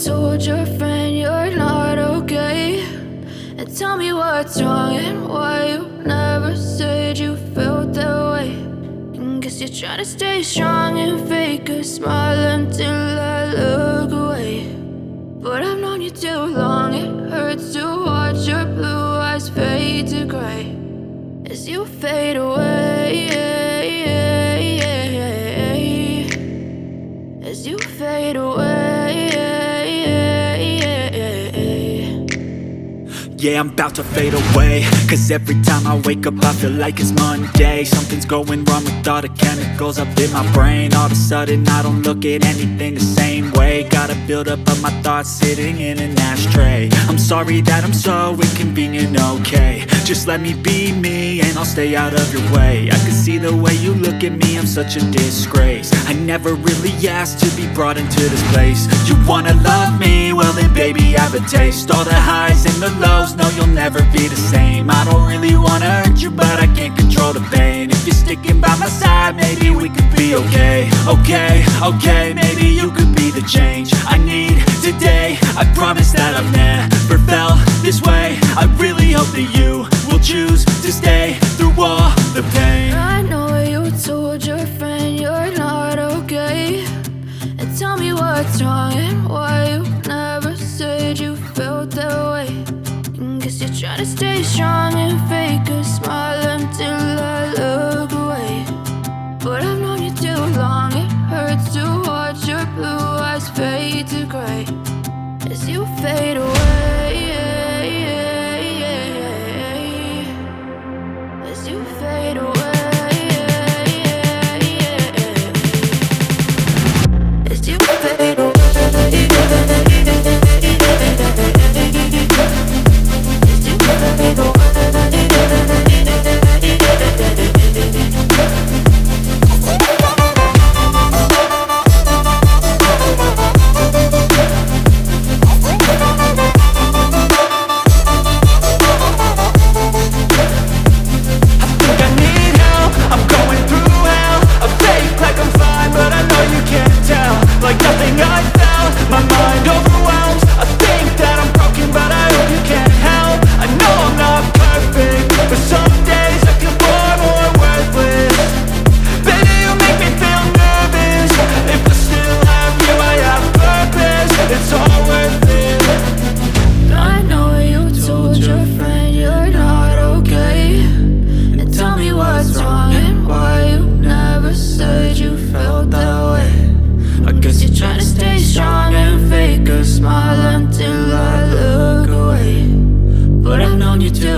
told your friend you're not okay, and tell me what's wrong and why you never said you felt that way. And guess you're trying to stay strong and fake a smile until I look away. But I've known you too long, it hurts to watch your blue eyes fade to gray as you fade away, as you fade away. Yeah, I'm about to fade away, 'cause every time I wake up I feel like it's Monday. Something's going wrong with all the chemicals up in my brain. All of a sudden I don't look at anything the same way. Gotta build up of my thoughts sitting in an ashtray. I'm sorry that I'm so inconvenient, okay. Just let me be me and I'll stay out of your way. I can see the way you look at me, I'm such a disgrace. I never really asked to be brought into this place. You wanna love me? Well then baby have a taste. All the highs and the lows, no you'll never be the same. I don't really wanna hurt you but I can't control the pain. If you're sticking by my side maybe we could be okay. Okay, maybe you could be the change I need today. I promise that I've never felt this way. I really hope that you will choose to stay through all the pain. I know you told your friend you're not okay, and tell me what's wrong and why you never said you felt that way. And guess you're trying to stay strong and fake a smile until I look away. But I've known you too long, it hurts to watch your blue eyes fade to gray as you fade away.